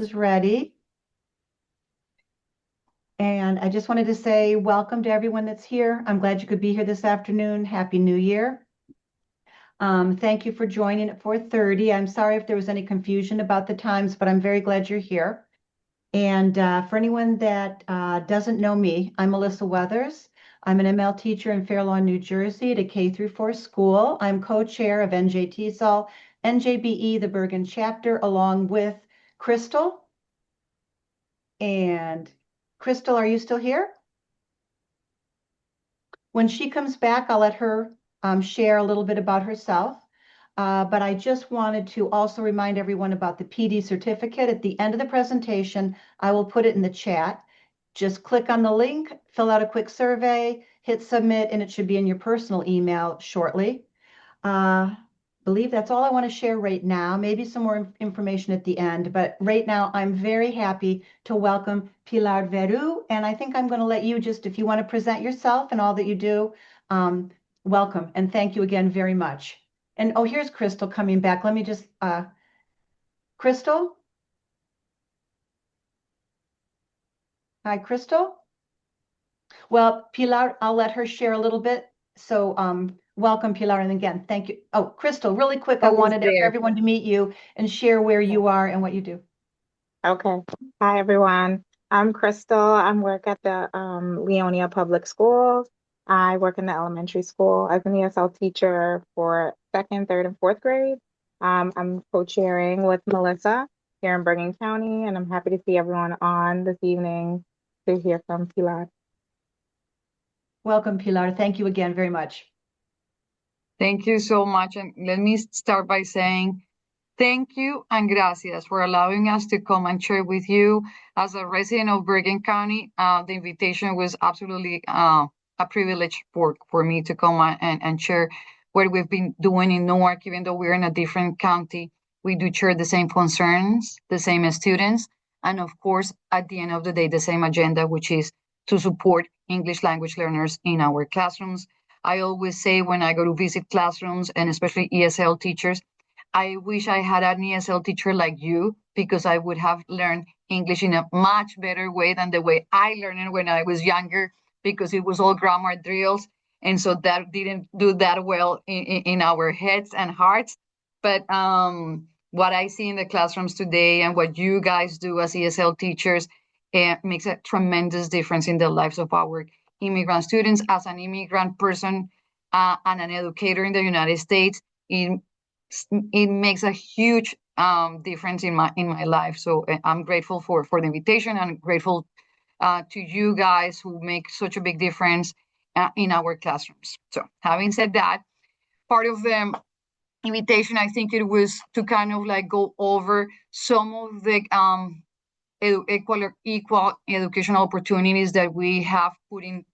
is ready. And I just wanted to say welcome to everyone that's here. I'm glad you could be here this afternoon. Happy New Year. Thank you for joining at 4:30. I'm sorry if there was any confusion about the times, but I'm very glad you're here. And for anyone that doesn't know me, I'm Melissa Weathers. I'm an ML teacher in Fair Lawn, New Jersey at a K through 4 school. I'm co-chair of NJTESOL-NJBE, the Bergen Chapter, along with Crystal. And Crystal, are you still here? When she comes back, I'll let her share a little bit about herself. But I just wanted to also remind everyone about the PD certificate. At the end of the presentation, I will put it in the chat. Just click on the link, fill out a quick survey, hit submit, and it should be in your personal email shortly. Believe that's all I want to share right now. Maybe some more information at the end, but right now I'm very happy to welcome Pilar Veru, and I think I'm going to let you just, if you want to present yourself and all that you do, welcome, and thank you again very much. And oh, here's Crystal coming back. Let me just, Crystal? Hi, Crystal? Well, Pilar, I'll let her share a little bit. So welcome, Pilar, and again, thank you. Oh, Crystal, really quick, I wanted everyone to meet you and share where you are and what you do. Okay. Hi, everyone. I'm Crystal. I work at the Leonia Public Schools. I work in the elementary school as an ESL teacher for 2nd, 3rd, and 4th grade. I'm co-chairing with Melissa here in Bergen County, and I'm happy to see everyone on this evening to hear from Pilar. Welcome, Pilar. Thank you again very much. Thank you so much. And let me start by saying thank you and gracias for allowing us to come and share with you. As a resident of Bergen County, the invitation was absolutely a privilege for me to come and share what we've been doing in Newark. Even though we're in a different county, we do share the same concerns, the same students, and of course, at the end of the day, the same agenda, which is to support English language learners in our classrooms. I always say when I go to visit classrooms, and especially ESL teachers, I wish I had an ESL teacher like you, because I would have learned English in a much better way than the way I learned it when I was younger, because it was all grammar drills. And so that didn't do that well in our heads and hearts. But what I see in the classrooms today and what you guys do as ESL teachers makes a tremendous difference in the lives of our immigrant students. As an immigrant person and an educator in the United States, it makes a huge difference in my life. So I'm grateful for the invitation, and grateful to you guys who make such a big difference in our classrooms. So having said that, part of the invitation, I think it was to kind of like go over some of the equal educational opportunities that we have put in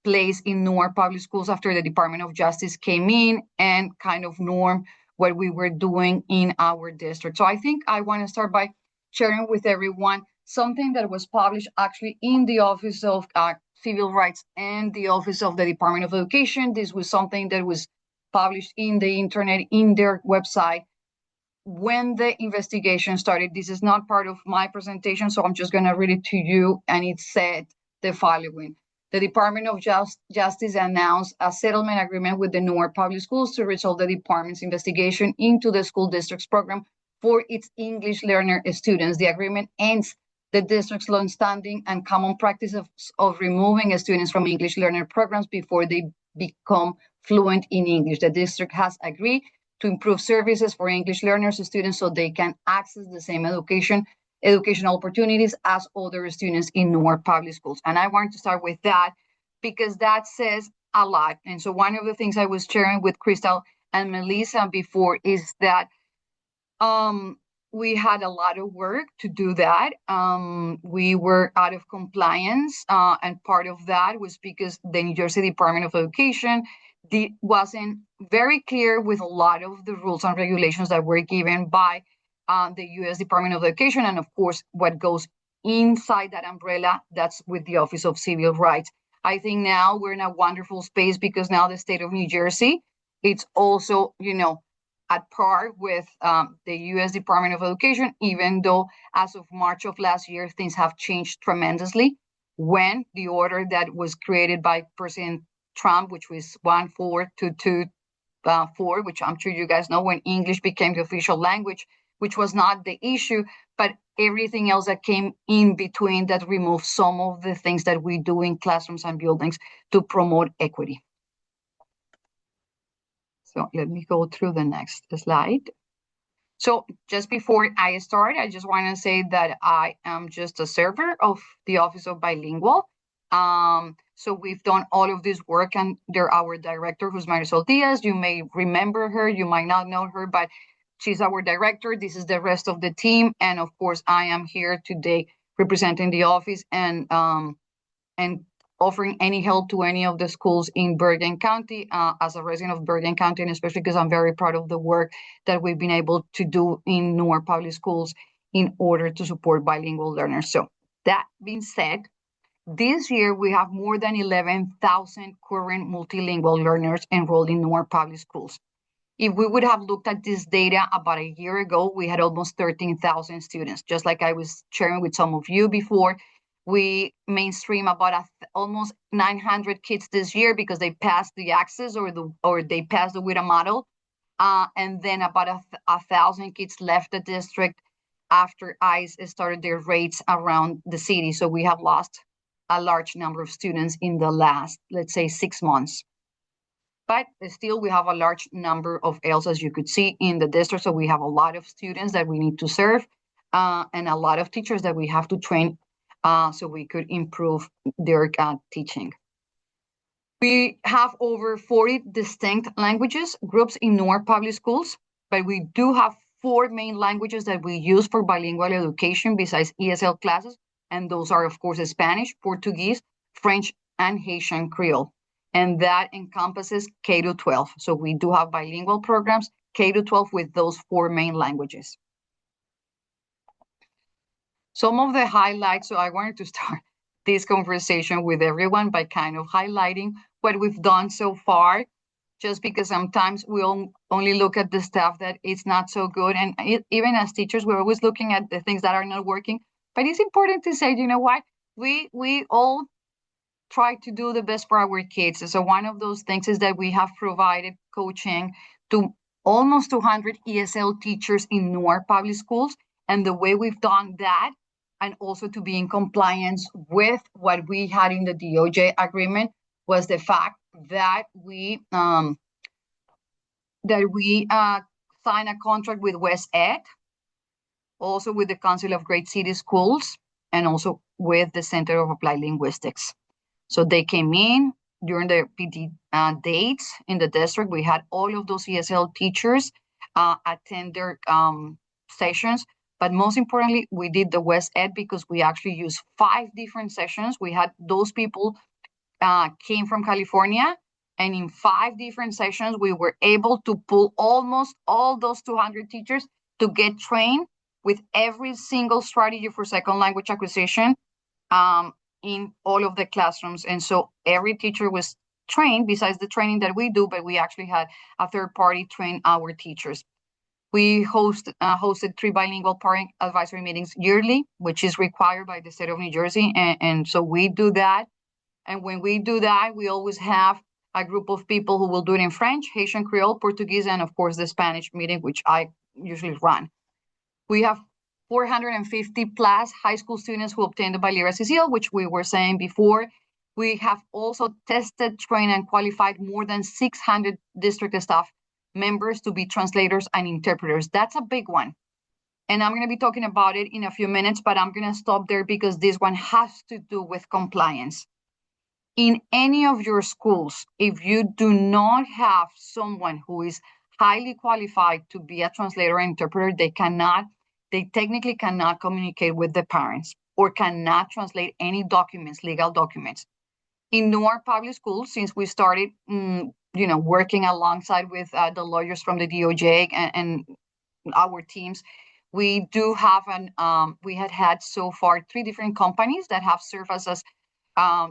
place in Newark Public Schools after the Department of Justice came in and kind of norm what we were doing in our district. So I think I want to start by sharing with everyone something that was published actually in the Office of Civil Rights and the Office of the Department of Education. This was something that was published in the internet, in their website, when the investigation started. This is not part of my presentation, so I'm just going to read it to you. And it said the following: the Department of Justice announced a settlement agreement with the Newark Public Schools to resolve the department's investigation into the school district's program for its English learner students. The agreement ends the district's long-standing and common practice of removing students from English learner programs before they become fluent in English. The district has agreed to improve services for English learners students so they can access the same educational opportunities as other students in Newark Public Schools. And I want to start with that because that says a lot. And so one of the things I was sharing with Crystal and Melissa before is that we had a lot of work to do that. We were out of compliance, and part of that was because the New Jersey Department of Education wasn't very clear with a lot of the rules and regulations that were given by the U.S. Department of Education. And of course, what goes inside that umbrella, that's with the Office of Civil Rights. I think now we're in a wonderful space because now the state of New Jersey, it's also, at par with the U.S. Department of Education, even though as of March of last year, things have changed tremendously when the order that was created by President Trump, which was 14224, which I'm sure you guys know, when English became the official language, which was not the issue, but everything else that came in between that removed some of the things that we do in classrooms and buildings to promote equity. So let me go through the next slide. So just before I start, I just want to say that I am just a server of the Office of Bilingual. So we've done all of this work under our director, who's Marisol Diaz. You may remember her, you might not know her, but she's our director. This is the rest of the team. And of course, I am here today representing the office and offering any help to any of the schools in Bergen County as a resident of Bergen County, and especially because I'm very proud of the work that we've been able to do in Newark Public Schools in order to support bilingual learners. So that being said, this year we have more than 11,000 current multilingual learners enrolled in Newark Public Schools. If we would have looked at this data about a year ago, we had almost 13,000 students. Just like I was sharing with some of you before, we mainstream about almost 900 kids this year because they passed the access or they passed the WITA model. And then about 1,000 kids left the district after ICE started their raids around the city. So we have lost a large number of students in the last, let's say, 6 months. But still, we have a large number of ELs, as you could see, in the district. So we have a lot of students that we need to serve and a lot of teachers that we have to train so we could improve their teaching. We have over 40 distinct languages groups in Newark Public Schools, but we do have 4 main languages that we use for bilingual education besides ESL classes. And those are, of course, Spanish, Portuguese, French, and Haitian Creole. And that encompasses K-12. So we do have bilingual programs, K-12, with those 4 main languages. Some of the highlights, so I wanted to start this conversation with everyone by kind of highlighting what we've done so far, just because sometimes we only look at the stuff that is not so good. And even as teachers, we're always looking at the things that are not working. But it's important to say, you know what, we all try to do the best for our kids. So one of those things is that we have provided coaching to almost 200 ESL teachers in Newark Public Schools. And the way we've done that, and also to be in compliance with what we had in the DOJ agreement, was the fact that we signed a contract with West Ed, also with the Council of Great City Schools, and also with the Center of Applied Linguistics. So they came in during the PD dates in the district. We had all of those ESL teachers attend their sessions. But most importantly, we did the West Ed because we actually used 5 different sessions. We had those people came from California, and in 5 different sessions, we were able to pull almost all those 200 teachers to get trained with every single strategy for second language acquisition in all of the classrooms. And so every teacher was trained besides the training that we do, but we actually had a third party train our teachers. We hosted 3 bilingual parent advisory meetings yearly, which is required by the state of New Jersey. And so we do that. And when we do that, we always have a group of people who will do it in French, Haitian Creole, Portuguese, and of course the Spanish meeting, which I usually run. We have 450 plus high school students who obtained the biliteracy seal, which we were saying before. We have also tested, trained, and qualified more than 600 district staff members to be translators and interpreters. That's a big one. And I'm going to be talking about it in a few minutes, but I'm going to stop there because this one has to do with compliance. In any of your schools, if you do not have someone who is highly qualified to be a translator and interpreter, they technically cannot communicate with the parents or cannot translate any documents, legal documents. In Newark Public Schools, since we started, working alongside with the lawyers from the DOJ and our teams, we do have we had so far 3 different companies that have served us as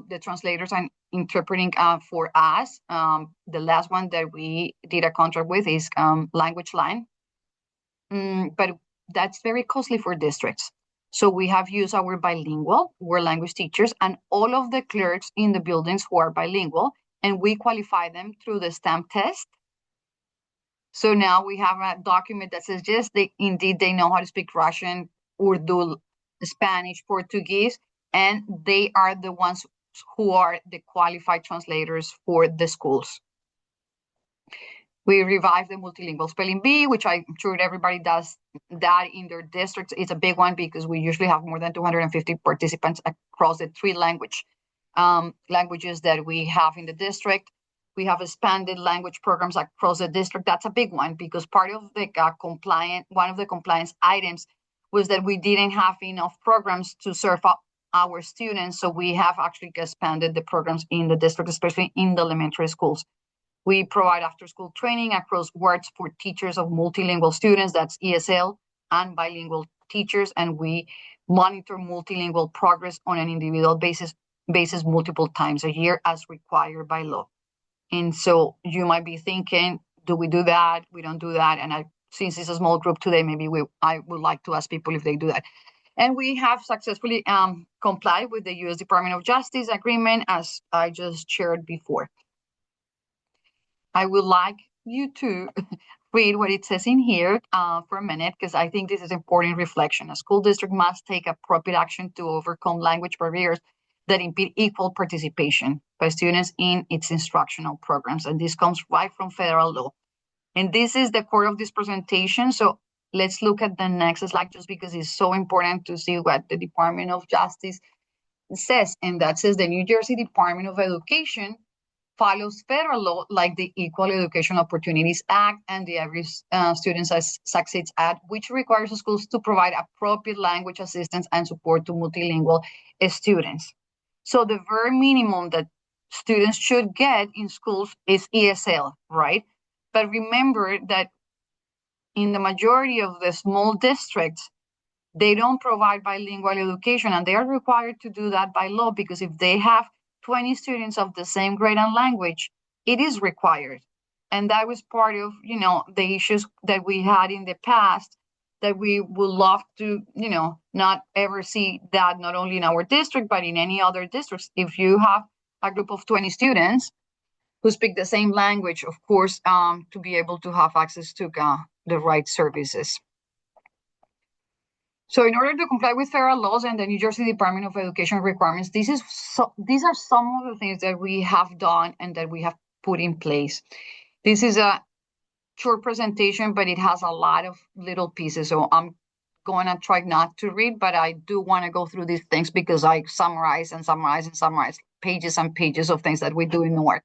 the translators and interpreting for us. The last one that we did a contract with is Language Line. But that's very costly for districts. So we have used our bilingual, we're language teachers, and all of the clerks in the buildings who are bilingual, and we qualify them through the stamp test. So now we have a document that says, yes, indeed they know how to speak Russian, Urdu, Spanish, Portuguese, and they are the ones who are the qualified translators for the schools. We revived the multilingual spelling bee, which I'm sure everybody does that in their districts. It's a big one because we usually have more than 250 participants across the 3 languages that we have in the district. We have expanded language programs across the district. That's a big one because part of the one of the compliance items was that we didn't have enough programs to serve our students. So we have actually expanded the programs in the district, especially in the elementary schools. We provide after-school training across wards for teachers of multilingual students, that's ESL, and bilingual teachers, and we monitor multilingual progress on an individual basis multiple times a year as required by law. And so you might be thinking, do we do that? We don't do that. And since it's a small group today, maybe I would like to ask people if they do that. And we have successfully complied with the U.S. Department of Justice agreement, as I just shared before. I would like you to read what it says in here for a minute, because I think this is important reflection. A school district must take appropriate action to overcome language barriers that impede equal participation by students in its instructional programs. And this comes right from federal law. And this is the core of this presentation. So let's look at the next slide, just because it's so important to see what the Department of Justice says. And that says the New Jersey Department of Education follows federal law like the Equal Education Opportunities Act and the Every Student Succeeds Act, which requires schools to provide appropriate language assistance and support to multilingual students. So the very minimum that students should get in schools is ESL, right? But remember that in the majority of the small districts, they don't provide bilingual education, and they are required to do that by law, because if they have 20 students of the same grade and language, it is required. And that was part of, the issues that we had in the past, that we would love to, not ever see that, not only in our district, but in any other districts. If you have a group of 20 students who speak the same language, of course, to be able to have access to the right services. So in order to comply with federal laws and the New Jersey Department of Education requirements, these are some of the things that we have done and that we have put in place. This is a short presentation, but it has a lot of little pieces. So I'm going to try not to read, but I do want to go through these things because I summarize pages and pages of things that we do in Newark.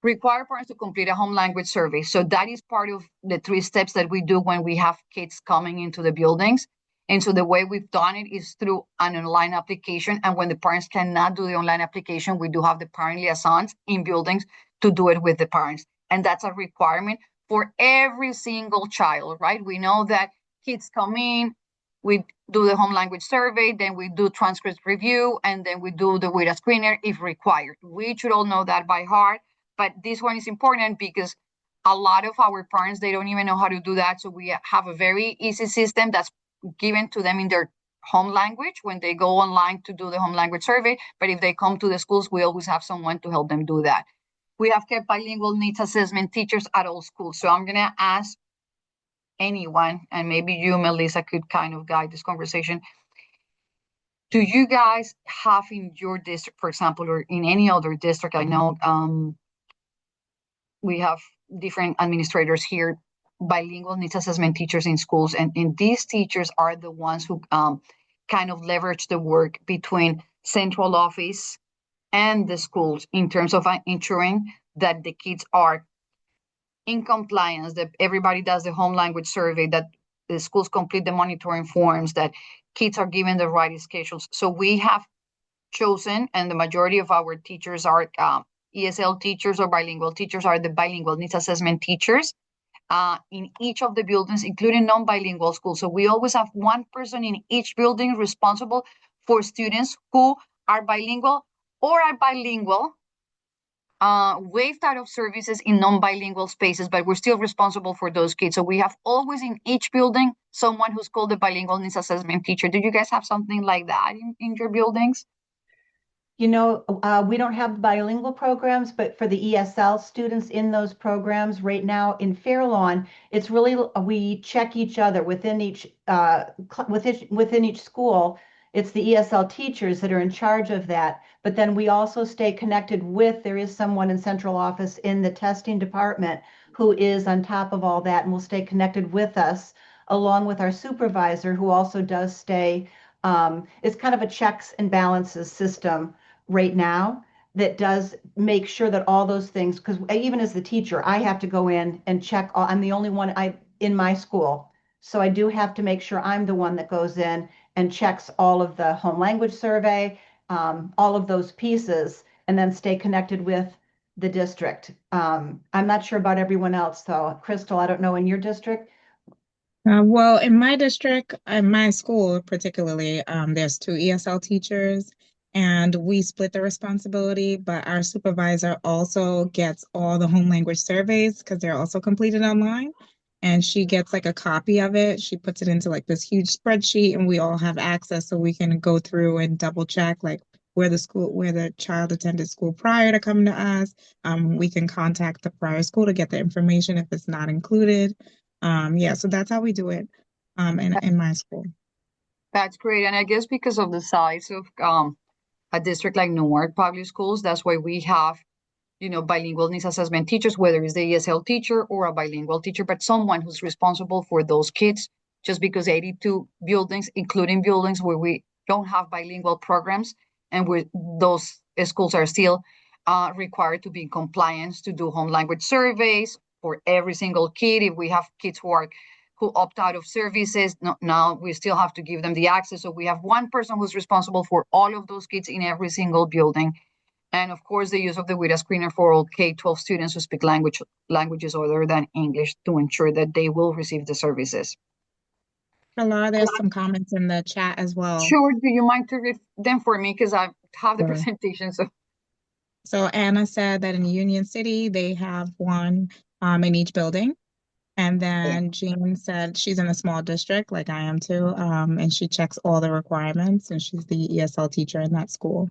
Require parents to complete a home language survey. So that is part of the 3 steps that we do when we have kids coming into the buildings. And so the way we've done it is through an online application. And when the parents cannot do the online application, we do have the parent liaisons in buildings to do it with the parents. And that's a requirement for every single child, right? We know that kids come in, we do the home language survey, then we do transcript review, and then we do the WIDA screener if required. We should all know that by heart, but this one is important because a lot of our parents, they don't even know how to do that. So we have a very easy system that's given to them in their home language when they go online to do the home language survey. But if they come to the schools, we always have someone to help them do that. We have kept bilingual needs assessment teachers at all schools. So I'm going to ask anyone, and maybe you, Melissa, could kind of guide this conversation. Do you guys have in your district, for example, or in any other district? I know we have different administrators here, bilingual needs assessment teachers in schools, and these teachers are the ones who kind of leverage the work between central office and the schools in terms of ensuring that the kids are in compliance, that everybody does the home language survey, that the schools complete the monitoring forms, that kids are given the right schedules. So we have chosen, and the majority of our teachers are ESL teachers or bilingual teachers, are the bilingual needs assessment teachers in each of the buildings, including non-bilingual schools. So we always have one person in each building responsible for students who are bilingual or are bilingual, waived out of services in non-bilingual spaces, but we're still responsible for those kids. So we have always in each building someone who's called a bilingual needs assessment teacher. Do you guys have something like that in your buildings? You know, we don't have bilingual programs, but for the ESL students in those programs right now in Fairlawn, it's really we check each other within each within each school. It's the ESL teachers that are in charge of that. But then we also stay connected with, there is someone in central office in the testing department who is on top of all that and will stay connected with us, along with our supervisor who also does stay. It's kind of a checks and balances system right now that does make sure that all those things, because even as the teacher, I have to go in and check all, I'm the only one in my school. So I do have to make sure I'm the one that goes in and checks all of the home language survey, all of those pieces, and then stay connected with the district. I'm not sure about everyone else, though. Crystal, I don't know in your district. Well, in my district, in my school particularly, there's two ESL teachers, and we split the responsibility, but our supervisor also gets all the home language surveys because they're also completed online. And she gets like a copy of it. She puts it into like this huge spreadsheet, and we all have access so we can go through and double check like where the child attended school prior to coming to us. We can contact the prior school to get the information if it's not included. Yeah, so that's how we do it in my school. That's great. And I guess because of the size of a district like Newark Public Schools, that's why we have, bilingual needs assessment teachers, whether it's the ESL teacher or a bilingual teacher, but someone who's responsible for those kids, just because 82 buildings, including buildings where we don't have bilingual programs, and where those schools are still required to be in compliance to do home language surveys for every single kid. If we have kids who opt out of services, now we still have to give them the access. So we have one person who's responsible for all of those kids in every single building. And of course, the use of the WIDA screener for all K-12 students who speak languages other than English to ensure that they will receive the services. Pilar, there's some comments in the chat as well. Sure. Do you mind to read them for me? Because I have the Sure. presentation. So Anna said that in Union City, they have one in each building. And then Jean said she's in a small district like I am too, and she checks all the requirements, and she's the ESL teacher in that school.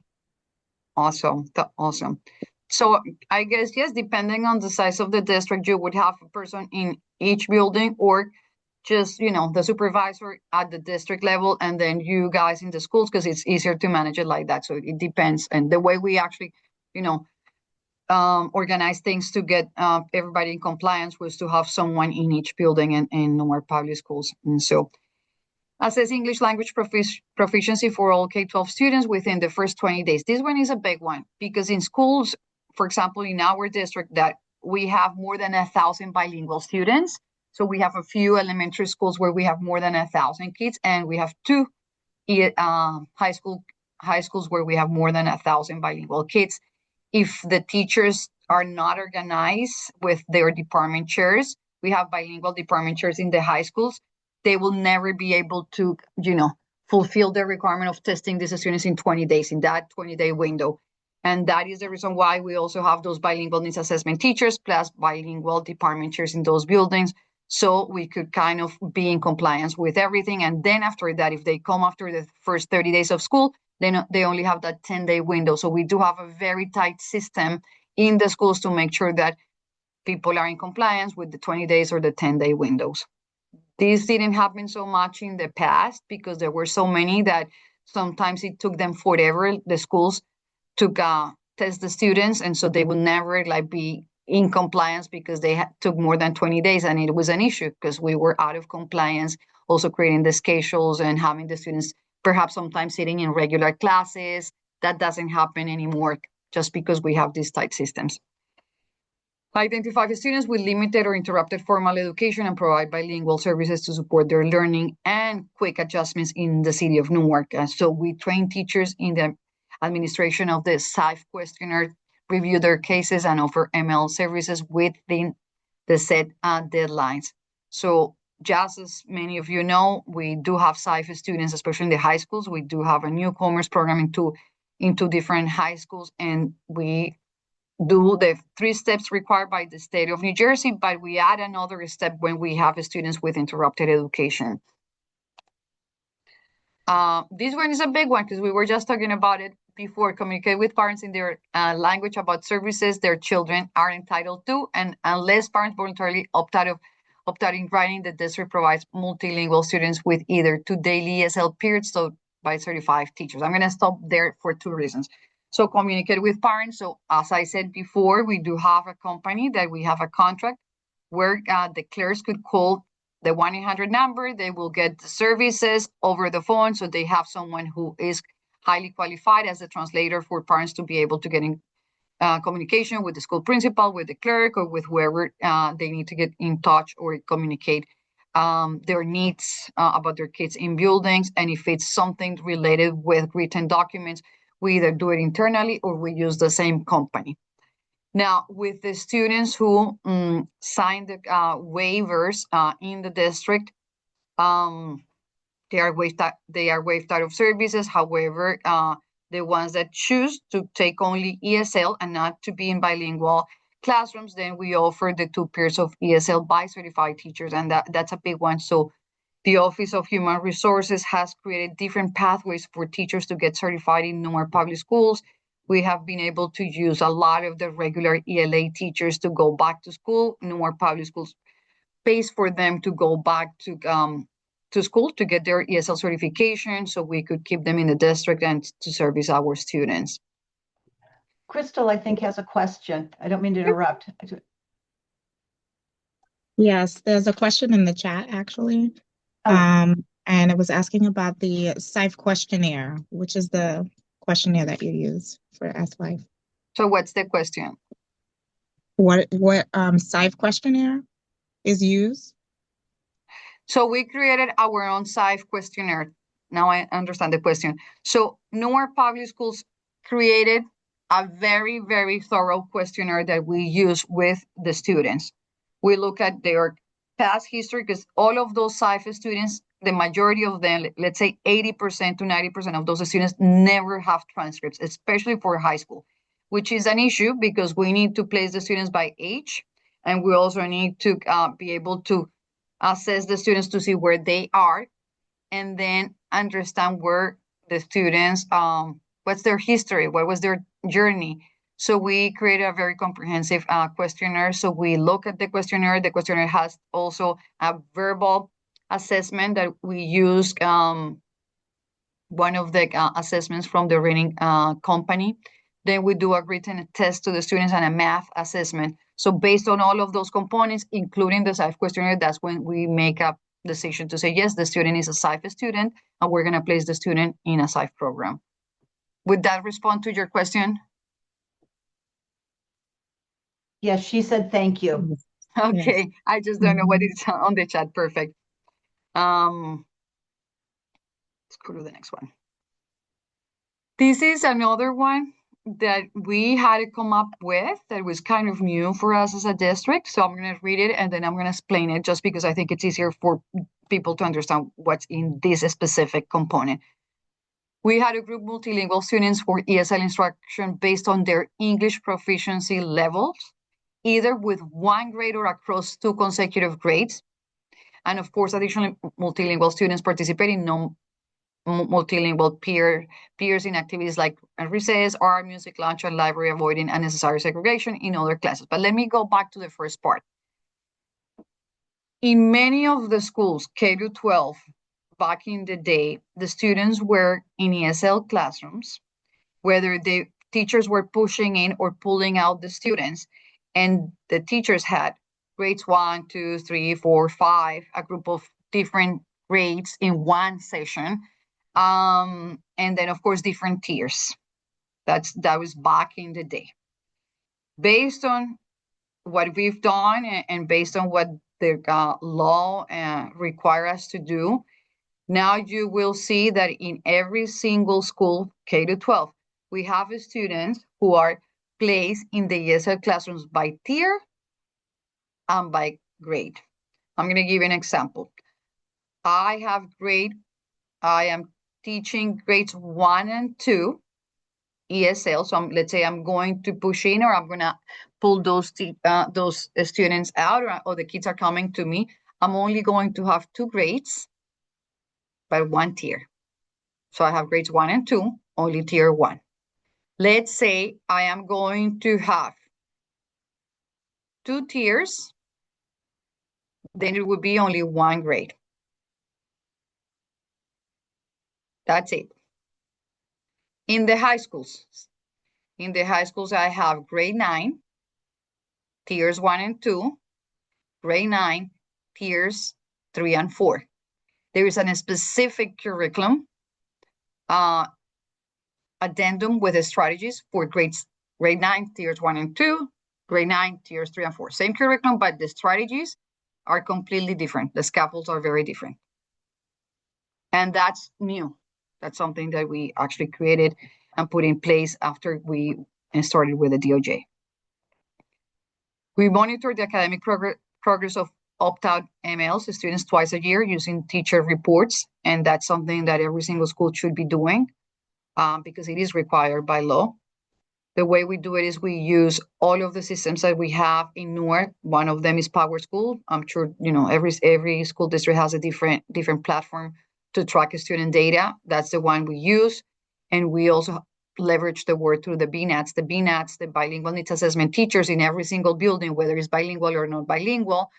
Awesome. Awesome. So I guess, yes, depending on the size of the district, you would have a person in each building, or just, the supervisor at the district level, and then you guys in the schools, because it's easier to manage it like that. So it depends. And the way we actually, organize things to get everybody in compliance was to have someone in each building in our public schools. And so assess English language proficiency for all K-12 students within the first 20 days. This one is a big one because in schools, for example, in our district, that we have more than 1,000 bilingual students. So we have a few elementary schools where we have more than 1,000 kids, and we have two high schools where we have more than 1,000 bilingual kids. If the teachers are not organized with their department chairs, we have bilingual department chairs in the high schools, they will never be able to, fulfill the requirement of testing these students in 20 days, in that 20-day window. And that is the reason why we also have those bilingual needs assessment teachers plus bilingual department chairs in those buildings. So we could kind of be in compliance with everything. And then after that, if they come after the first 30 days of school, then they only have that 10-day window. So we do have a very tight system in the schools to make sure that people are in compliance with the 20 days or the 10-day windows. This didn't happen so much in the past because there were so many that sometimes it took them forever. The schools to test the students, and so they would never be in compliance because they took more than 20 days, and it was an issue because we were out of compliance, also creating the schedules and having the students perhaps sometimes sitting in regular classes. That doesn't happen anymore just because we have these tight systems. Identify the students with limited or interrupted formal education and provide bilingual services to support their learning and quick adjustments in the city of Newark. So we train teachers in the administration of the SAIF questionnaire, review their cases, and offer ML services within the set deadlines. So just as many of you know, we do have SAIF students, especially in the high schools. We do have a newcomers program into into different high schools, and we do the 3 steps required by the state of New Jersey, but we add another step when we have students with interrupted education. This one is a big one because we were just talking about it before. Communicate with parents in their language about services their children are entitled to, and unless parents voluntarily opt out in writing, the district provides multilingual students with either 2 daily ESL periods taught by certified teachers. I'm going to stop there for 2 reasons. So communicate with parents. So as I said before, we do have a company that we have a contract where the clerks could call the 1-800 number. They will get the services over the phone. So they have someone who is highly qualified as a translator for parents to be able to get in communication with the school principal, with the clerk, or with whoever they need to get in touch or communicate their needs about their kids in buildings. And if it's something related with written documents, we either do it internally or we use the same company. Now, with the students who sign the waivers in the district, they are waived out of services. However, the ones that choose to take only ESL and not to be in bilingual classrooms, then we offer the 2 pairs of ESL by certified teachers, and that's a big one. So the Office of Human Resources has created different pathways for teachers to get certified in Newark Public Schools. We have been able to use a lot of the regular ELA teachers to go back to school. Newark Public Schools pays for them to go back to school to get their ESL certification, so we could keep them in the district and to service our students. Crystal, I think, has a question. I don't mean to interrupt. Yes, there's a question in the chat actually. Oh. And it was asking about the SIFE questionnaire, which is the questionnaire that you use for S-Life. So what's the question? What SIFE questionnaire is used? So we created our own SIFE questionnaire. Now I understand the question. So Newark Public Schools created a very, very thorough questionnaire that we use with the students. We look at their past history because all of those SIFE students, the majority of them, let's say 80% to 90% of those students never have transcripts, especially for high school, which is an issue because we need to place the students by age. And we also need to be able to assess the students to see where they are, and then understand where the students, what's their history, what was their journey. So we created a very comprehensive questionnaire. So we look at the questionnaire. The questionnaire has also a verbal assessment that we use, one of the assessments from the reading company. Then we do a written test to the students and a math assessment. So based on all of those components, including the SIFE questionnaire, that's when we make a decision to say, yes, the student is a SIFE student, and we're going to place the student in a SIFE program. Would that respond to your question? Yes, she said thank you. Okay, Yes. I just don't know what is on the chat. Perfect. Let's go to the next one. This is another one that we had to come up with that was kind of new for us as a district. So I'm going to read it and then I'm going to explain it just because I think it's easier for people to understand what's in this specific component. We had a group multilingual students for ESL instruction based on their English proficiency levels, either with 1 grade or across 2 consecutive grades. And of course, additionally, multilingual students participate in multilingual peers in activities like recess, art, music, lunch, and library, avoiding unnecessary segregation in other classes. But let me go back to the first part. In many of the schools, K-12, back in the day, the students were in ESL classrooms, whether the teachers were pushing in or pulling out the students, and the teachers had grades 1, 2, 3, 4, 5, a group of different grades in one session. And then, of course, different tiers. That was back in the day. Based on what we've done and based on what the law require us to do, now you will see that in every single school, K-12, we have students who are placed in the ESL classrooms by tier and by grade. I'm going to give you an example. I am teaching grades 1 and 2 ESL. So let's say I'm going to push in, or I'm going to pull those students out, or the kids are coming to me. I'm only going to have 2 grades, but 1 tier. So I have grades 1 and 2, only tier 1. Let's say I am going to have 2 tiers, then it would be only 1 grade. That's it. In the high schools, I have grade 9, tiers 1 and 2, grade 9, tiers 3 and 4. There is a specific curriculum addendum with the strategies for grade 9, tiers 1 and 2, grade 9, tiers 3 and 4. Same curriculum, but the strategies are completely different. The scaffolds are very different. And that's new. That's something that we actually created and put in place after we started with the DOJ. We monitor the academic progress of opt-out MLs, students, twice a year using teacher reports. And that's something that every single school should be doing because it is required by law. The way we do it is we use all of the systems that we have in Newark. One of them is PowerSchool. I'm sure every school district has a different platform to track student data. That's the one we use. And we also leverage the work through the BNATs. The BNATs, the bilingual needs assessment teachers in every single building, whether it's bilingual or not bilingual,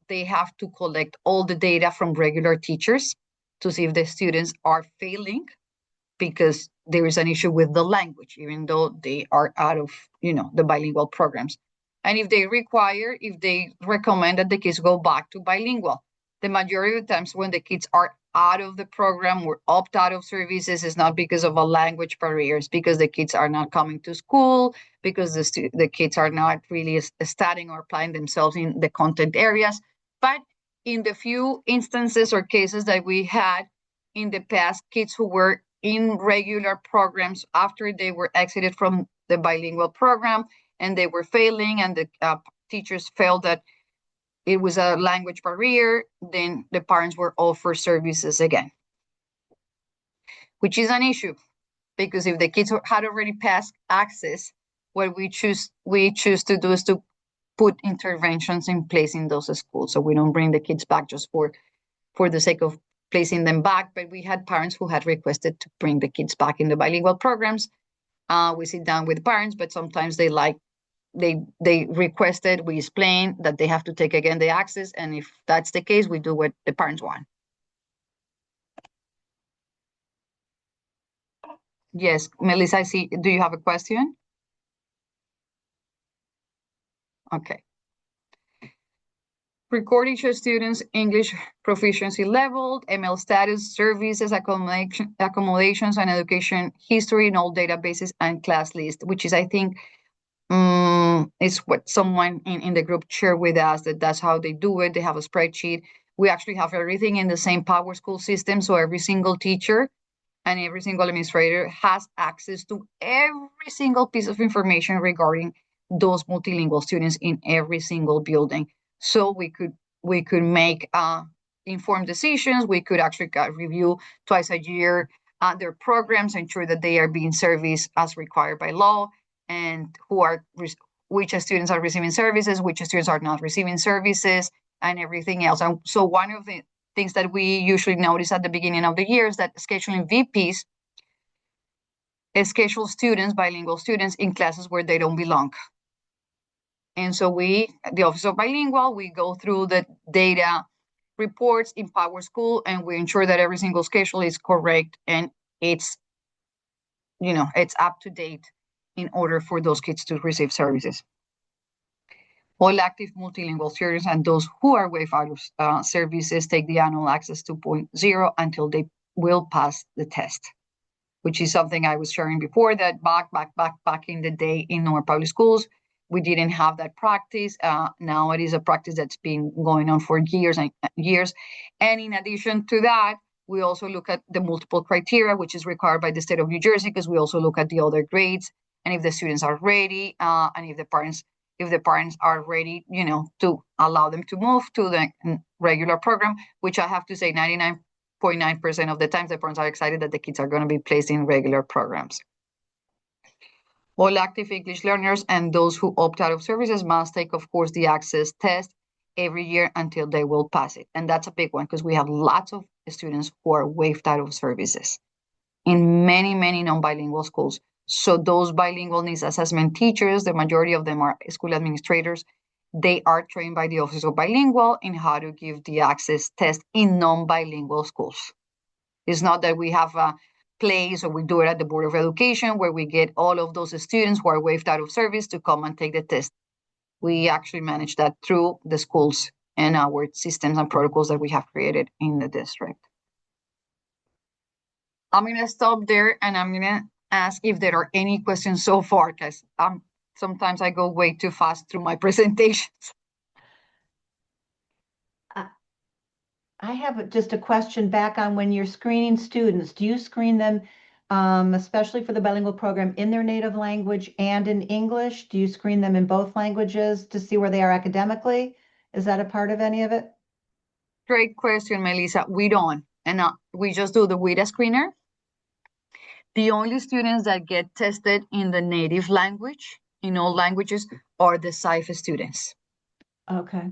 they have to collect all the data from regular teachers to see if the students are failing because there is an issue with the language, even though they are out of, the bilingual programs. And if they recommend that the kids go back to bilingual. The majority of the times when the kids are out of the program or opt out of services is not because of a language barrier. It's because the kids are not coming to school, because the kids are not really studying or applying themselves in the content areas. But in the few instances or cases that we had in the past, kids who were in regular programs after they were exited from the bilingual program and they were failing and the teachers felt that it was a language barrier, then the parents were offered services again, which is an issue because if the kids had already passed access, what we choose to do is to put interventions in place in those schools. So we don't bring the kids back just for the sake of placing them back, but we had parents who had requested to bring the kids back in the bilingual programs. We sit down with parents, but sometimes they requested, we explain that they have to take again the access. And if that's the case, we do what the parents want. Yes, Melissa, I see. Do you have a question? Okay. Recording shows students' English proficiency level, ML status, services, accommodations, and education history in all databases and class list, which is, I think, is what someone in the group shared with us, that's how they do it. They have a spreadsheet. We actually have everything in the same PowerSchool system. So every single teacher and every single administrator has access to every single piece of information regarding those multilingual students in every single building. So we could make informed decisions. We could actually review twice a year their programs, ensure that they are being serviced as required by law, and which students are receiving services, which students are not receiving services, and everything else. And so one of the things that we usually notice at the beginning of the year is that scheduling VPs schedule students, bilingual students, in classes where they don't belong. And so the Office of Bilingual, we go through the data reports in PowerSchool, and we ensure that every single schedule is correct and it's up to date in order for those kids to receive services. All active multilingual students and those who are waived out of services take the annual access 2.0 until they will pass the test, which is something I was sharing before, that back in the day in Newark Public Schools, we didn't have that practice. Now it is a practice that's been going on for years and years. And in addition to that, we also look at the multiple criteria, which is required by the state of New Jersey, because we also look at the other grades and if the students are ready, and if the parents are ready, to allow them to move to the regular program, which I have to say 99.9% of the times the parents are excited that the kids are going to be placed in regular programs. All active English learners and those who opt out of services must take, of course, the access test every year until they will pass it. And that's a big one because we have lots of students who are waived out of services in many, many non-bilingual schools. So those bilingual needs assessment teachers, the majority of them are school administrators. They are trained by the Office of Bilingual in how to give the access test in non-bilingual schools. It's not that we have a place or we do it at the Board of Education where we get all of those students who are waived out of service to come and take the test. We actually manage that through the schools and our systems and protocols that we have created in the district. I'm going to stop there and I'm going to ask if there are any questions so far, because sometimes I go way too fast through my presentations. I have just a question back on when you're screening students. Do you screen them, especially for the bilingual program, in their native language and in English? Do you screen them in both languages to see where they are academically? Is that a part of any of it? Great question, Melissa. We don't, and we just do the WIDA screener. The only students that get tested in the native language, in all languages, are the SIFE students. Okay.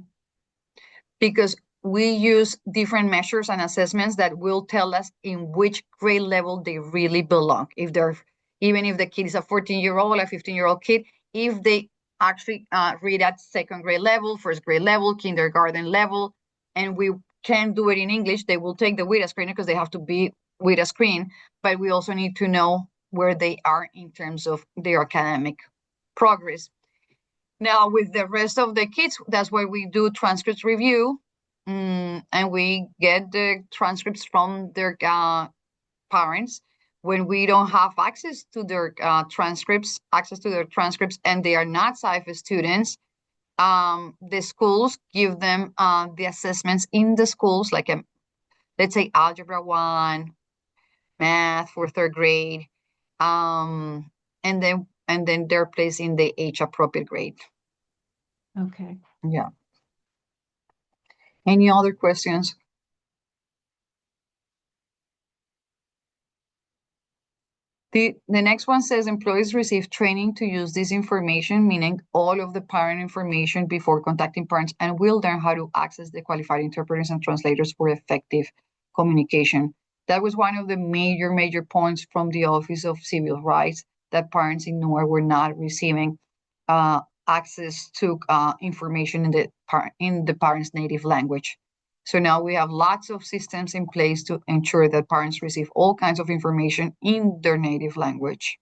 Because we use different measures and assessments that will tell us in which grade level they really belong. If they're, even if the kid is a 14-year-old, a 15-year-old kid, if they actually read at second grade level, first grade level, kindergarten level, and we can do it in English, they will take the WIDA screener because they have to be WIDA screen, but we also need to know where they are in terms of their academic progress. Now, with the rest of the kids, that's why we do transcripts review, and we get the transcripts from their parents. When we don't have access to their transcripts, and they are not SIFE students, the schools give them the assessments in the schools, like let's say Algebra 1, Math for third grade, and then they're placed in the age-appropriate grade. Okay. Yeah. Any other questions? The next one says employees receive training to use this information, meaning all of the parent information before contacting parents, and will learn how to access the qualified interpreters and translators for effective communication. That was one of the major points from the Office of Civil Rights, that parents in Newark were not receiving access to information in the parents' native language. So now we have lots of systems in place to ensure that parents receive all kinds of information in their native language.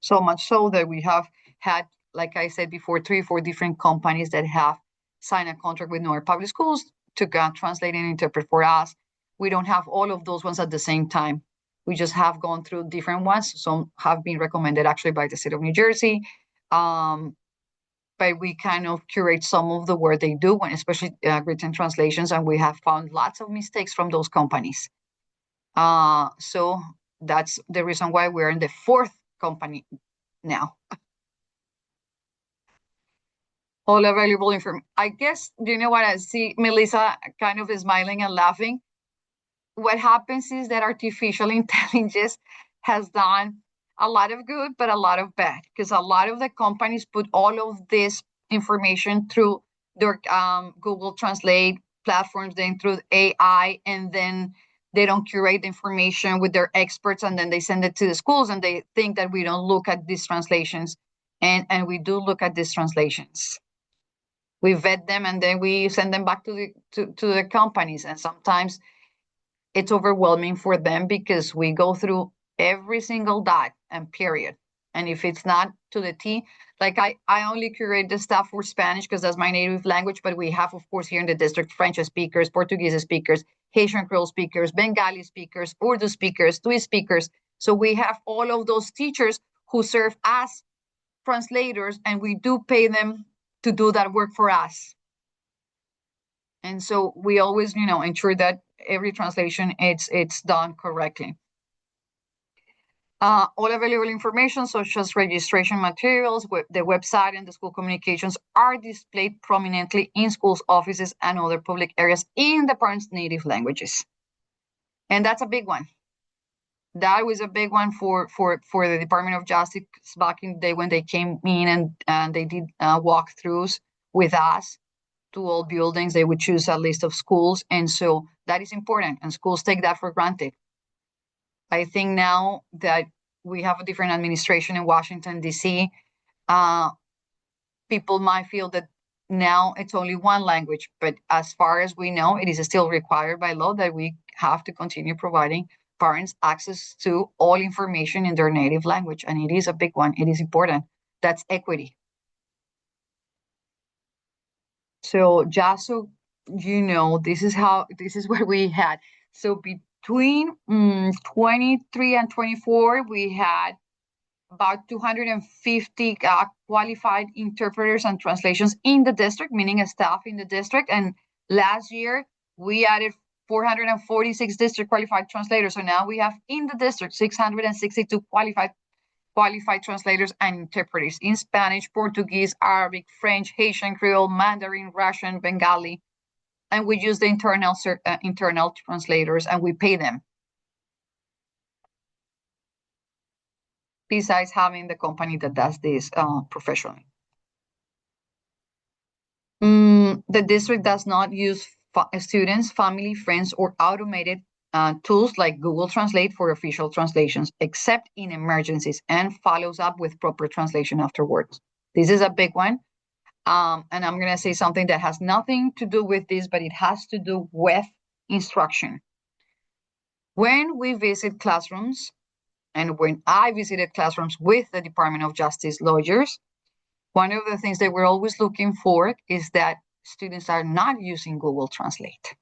So much so that we have had, like I said before, 3 or 4 different companies that have signed a contract with Newark Public Schools to translate and interpret for us. We don't have all of those ones at the same time. We just have gone through different ones. Some have been recommended actually by the state of New Jersey. But we kind of curate some of the work they do, especially written translations, and we have found lots of mistakes from those companies. So that's the reason why we're in the 4th company now. All available information. I guess, you know what, I see Melissa kind of smiling and laughing. What happens is that artificial intelligence has done a lot of good, but a lot of bad, because a lot of the companies put all of this information through their Google Translate platforms, then through AI, and then they don't curate the information with their experts, and then they send it to the schools, and they think that we don't look at these translations, and we do look at these translations. We vet them, and then we send them back to the companies, and sometimes it's overwhelming for them because we go through every single dot and period. And if it's not to the T, like I only curate the stuff for Spanish because that's my native language, but we have, of course, here in the district, French speakers, Portuguese speakers, Haitian Creole speakers, Bengali speakers, Urdu speakers, Twi speakers. So we have all of those teachers who serve as translators, and we do pay them to do that work for us. And so we always, ensure that every translation it's done correctly. All available information, such as registration materials, the website, and the school communications are displayed prominently in schools' offices and other public areas in the parents' native languages. And that's a big one. That was a big one for the Department of Justice back in the day when they came in and they did walkthroughs with us to all buildings. They would choose a list of schools, and so that is important, and schools take that for granted. I think now that we have a different administration in Washington, D.C., people might feel that now it's only one language, but as far as we know, it is still required by law that we have to continue providing parents access to all information in their native language. And it is a big one. It is important. That's equity. So just so you know, this is what we had. So between 23 and 24, we had about 250 qualified interpreters and translations in the district, meaning a staff in the district. And last year, we added 446 district qualified translators. So now we have in the district 662 qualified translators and interpreters in Spanish, Portuguese, Arabic, French, Haitian, Creole, Mandarin, Russian, Bengali. And we use the internal translators, and we pay them, besides having the company that does this professionally. The district does not use students, family, friends, or automated tools like Google Translate for official translations, except in emergencies, and follows up with proper translation afterwards. This is a big one. And I'm going to say something that has nothing to do with this, but it has to do with instruction. When we visit classrooms, and when I visited classrooms with the Department of Justice lawyers, one of the things that we're always looking for is that students are not using Google Translate.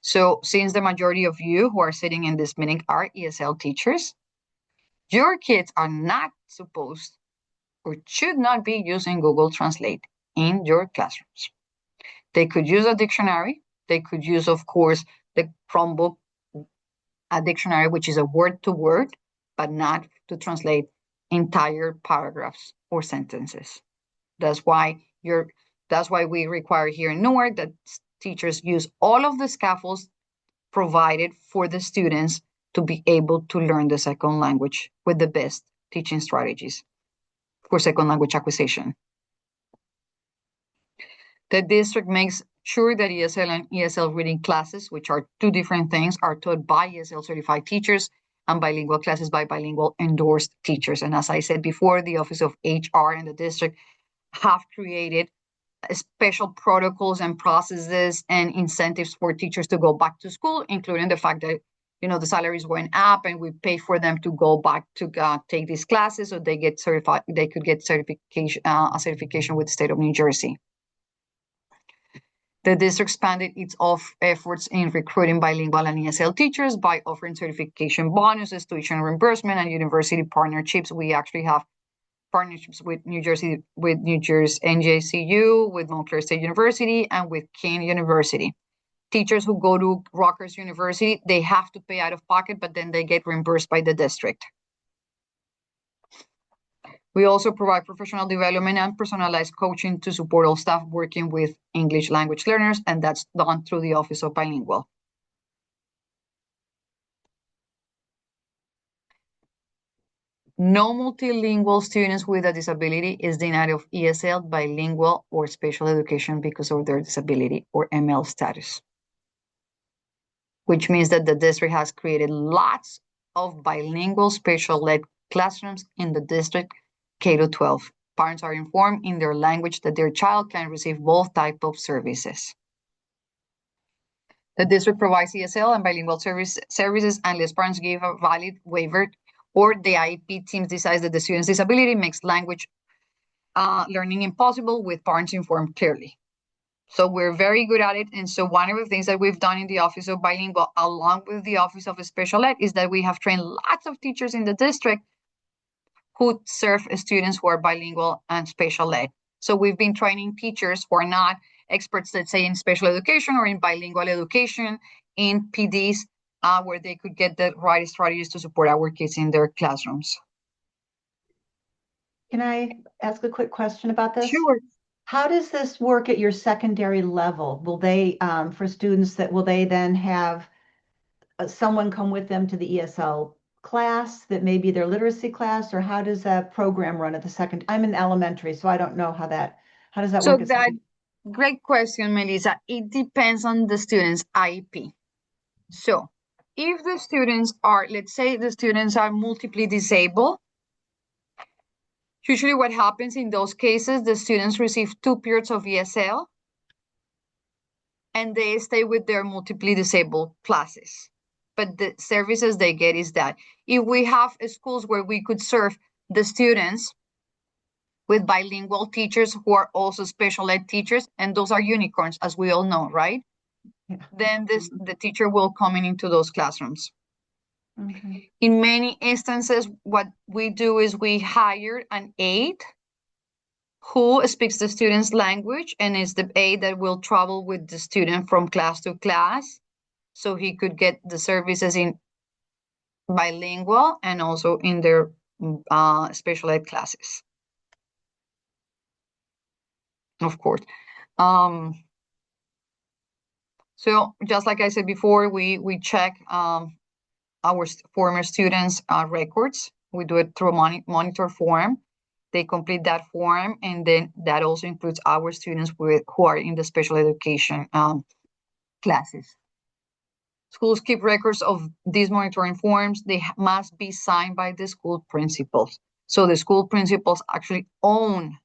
So since the majority of you who are sitting in this meeting are ESL teachers, your kids are not supposed or should not be using Google Translate in your classrooms. They could use a dictionary. They could use, of course, the Chromebook, a dictionary, which is a word to word, but not to translate entire paragraphs or sentences. That's why we require here in Newark that teachers use all of the scaffolds provided for the students to be able to learn the second language with the best teaching strategies for second language acquisition. The district makes sure that ESL and ESL reading classes, which are two different things, are taught by ESL certified teachers, and bilingual classes by bilingual endorsed teachers. And as I said before, the Office of HR and the district have created special protocols and processes and incentives for teachers to go back to school, including the fact that the salaries went up, and we pay for them to go back to take these classes, so they get certified. They could get a certification with the state of New Jersey. The district expanded its efforts in recruiting bilingual and ESL teachers by offering certification bonuses, tuition reimbursement, and university partnerships. We actually have partnerships with New Jersey NJCU, with Montclair State University, and with King University. Teachers who go to Rutgers University, they have to pay out of pocket, but then they get reimbursed by the district. We also provide professional development and personalized coaching to support all staff working with English language learners, and that's done through the Office of Bilingual. No multilingual students with a disability is denied of ESL, bilingual, or special education because of their disability or ML status, which means that the district has created lots of bilingual special ed classrooms in the district K-12. Parents are informed in their language that their child can receive both types of services. The district provides ESL and bilingual services unless parents give a valid waiver or the IEP team decides that the student's disability makes language learning impossible, with parents informed clearly. So we're very good at it. And so one of the things that we've done in the Office of Bilingual, along with the Office of Special Ed, is that we have trained lots of teachers in the district who serve students who are bilingual and special ed. So we've been training teachers who are not experts, let's say, in special education or in bilingual education, in PDs, where they could get the right strategies to support our kids in their classrooms. Can I ask a quick question about this? Sure. How does this work at your secondary level? Will they, for students, will they then have someone come with them to the ESL class that may be their literacy class, or how does that program run at the second? I'm in elementary, so I don't know how does that So work? that great question, Melissa. It depends on the student's IEP. So if the students are, let's say the students are multiply disabled, usually what happens in those cases, the students receive 2 periods of ESL and they stay with their multiply disabled classes. But the services they get is that if we have schools where we could serve the students with bilingual teachers who are also special ed teachers, and those are unicorns, as we all know, right? Yeah. Then the teacher will come into those classrooms. Okay. In many instances, what we do is we hire an aide who speaks the student's language and is the aide that will travel with the student from class to class, so he could get the services in bilingual and also in their special ed classes. Of course. So just like I said before, we check our former students' records. We do it through a monitor form. They complete that form, and then that also includes our students who are in the special education classes. Schools keep records of these monitoring forms. They must be signed by the school principals. So the school principals actually own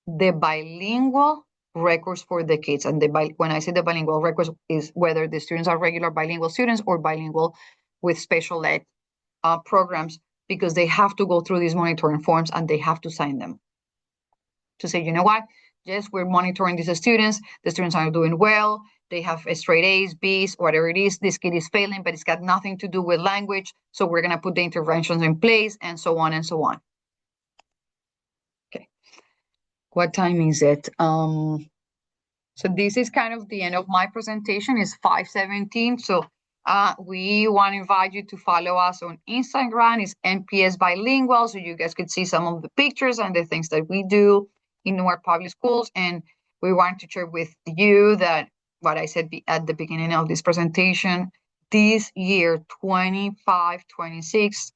the bilingual records for the kids. And when I say the bilingual records is whether the students are regular bilingual students or bilingual with special ed programs, because they have to go through these monitoring forms and they have to sign them to say, you know what, yes, we're monitoring these students. The students are doing well. They have straight A's, B's, whatever it is. This kid is failing, but it's got nothing to do with language. So we're going to put the interventions in place and so on and so on. Okay. What time is it? So this is kind of the end of my presentation. It's 5:17. So we want to invite you to follow us on Instagram. It's NPS Bilingual, so you guys could see some of the pictures and the things that we do in Newark Public Schools. And we want to share with you that what I said at the beginning of this presentation, this year, 25-26,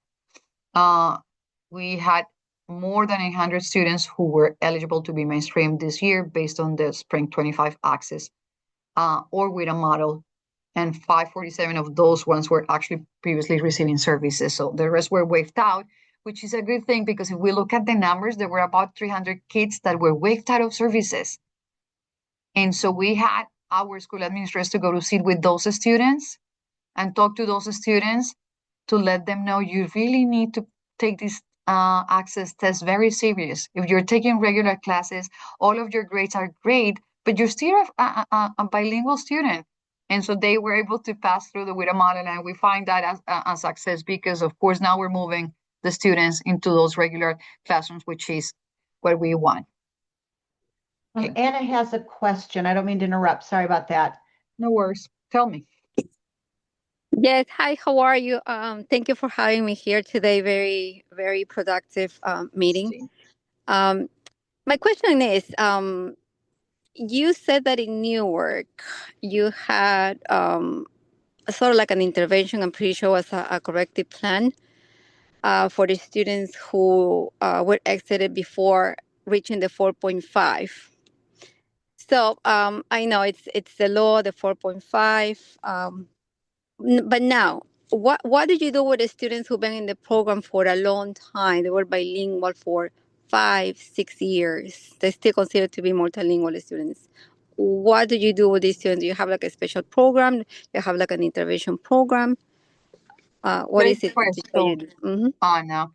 we had more than 100 students who were eligible to be mainstreamed this year based on the Spring 25 access or with a model. And 547 of those ones were actually previously receiving services. So the rest were waived out, which is a good thing, because if we look at the numbers, there were about 300 kids that were waived out of services. And so we had our school administrators to go to sit with those students and talk to those students to let them know you really need to take this access test very serious. If you're taking regular classes, all of your grades are great, but you're still a bilingual student. And so they were able to pass through the WIDA model, and we find that as a success, because of course now we're moving the students into those regular classrooms, which is what we want. Okay. Anna has a question. I don't mean to interrupt. Sorry about that. No worries. Tell me. Yes. Hi, how are you? Thank you for having me here today. Very, very productive meeting. My question is, you said that in Newark, you had sort of like an intervention, I'm pretty sure was a corrective plan for the students who were exited before reaching the 4.5. So I know it's the law, the 4.5. But now, what did you do with the students who've been in the program for a long time? They were bilingual for 5-6 years. They're still considered to be multilingual students. What do you do with these students? Do you have like a special program? Do you have like an intervention program? What is it that you do? Mm-hmm. Anna,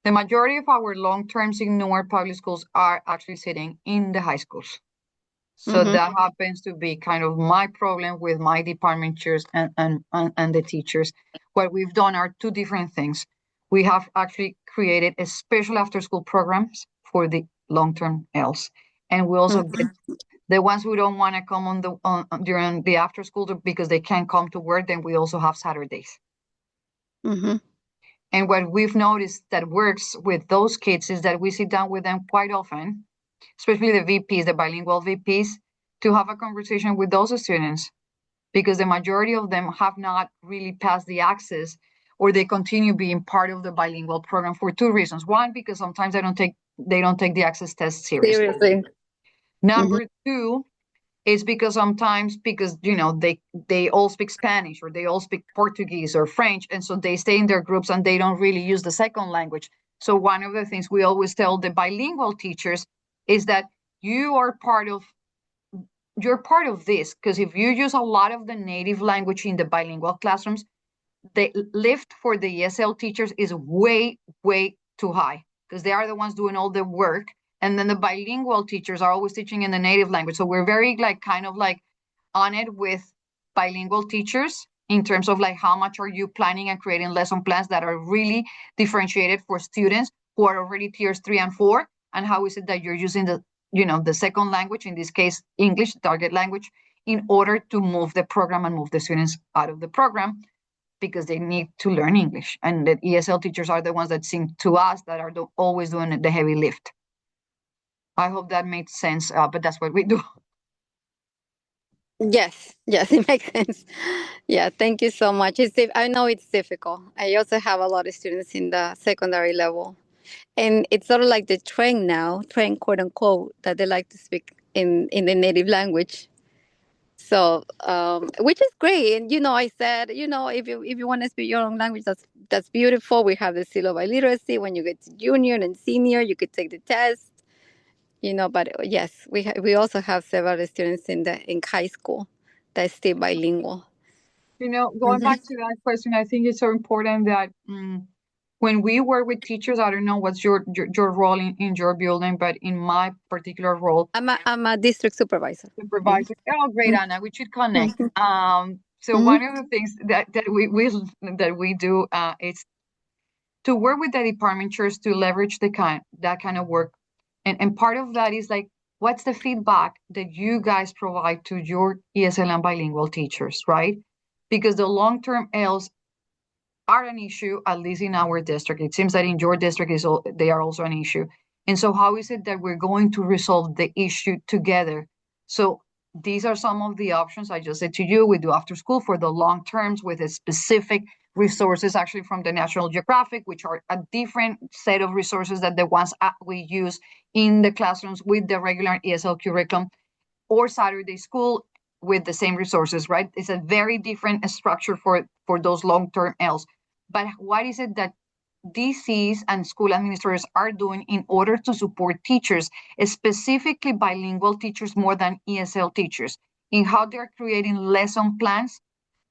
the majority of our long-terms in Newark Public Schools are actually sitting in the high schools. So that happens to be kind of my problem with my department chairs and the teachers. What we've done are two different things. We have actually created a special after-school programs for the long-term ELs. And we also get the ones who don't want to come during the after-school because they can't come to work, then we also have Saturdays. And what we've noticed that works with those kids is that we sit down with them quite often, especially the VPs, the bilingual VPs, to have a conversation with those students, because the majority of them have not really passed the access. or they continue being part of the bilingual program for two reasons. One, because sometimes they don't take the access test seriously. Seriously. Number two is because sometimes they all speak Spanish or they all speak Portuguese or French, and so they stay in their groups and they don't really use the second language. So one of the things we always tell the bilingual teachers is that you're part of this, because if you use a lot of the native language in the bilingual classrooms, the lift for the ESL teachers is way, way too high, because they are the ones doing all the work. And then the bilingual teachers are always teaching in the native language. So we're very kind of on it with bilingual teachers in terms of how much are you planning and creating lesson plans that are really differentiated for students who are already tiers 3 and 4, and how is it that you're using the second language, in this case English, target language, in order to move the program and move the students out of the program, because they need to learn English. And the ESL teachers are the ones that seem to us that are always doing the heavy lift. I hope that made sense, but that's what we do. Yes, it makes sense. Yeah, thank you so much. I know it's difficult. I also have a lot of students in the secondary level. And it's sort of like the trend now, quote unquote, that they like to speak in the native language. So, which is great. And I said, if you want to speak your own language, that's beautiful. We have the seal of illiteracy. When you get to junior and senior, you could take the test. But yes, we also have several students in high school that stay bilingual. Going back to that question, I think it's so important that when we work with teachers, I don't know what's your role in your building, but in my particular role, I'm a district supervisor. Oh, great, Anna. We should connect. So one of the things that we do is to work with the department chairs to leverage that kind of work, and part of that is what's the feedback that you guys provide to your ESL and bilingual teachers, right? Because the long-term Ls are an issue, at least in our district. It seems that in your district they are also an issue. And so how is it that we're going to resolve the issue together? So these are some of the options I just said to you. We do after school for the long terms with a specific resources actually from the National Geographic, which are a different set of resources than the ones we use in the classrooms with the regular ESL curriculum, or Saturday school with the same resources, right? It's a very different structure for those long-term Ls. But what is it that DCs and school administrators are doing in order to support teachers, specifically bilingual teachers more than ESL teachers, in how they're creating lesson plans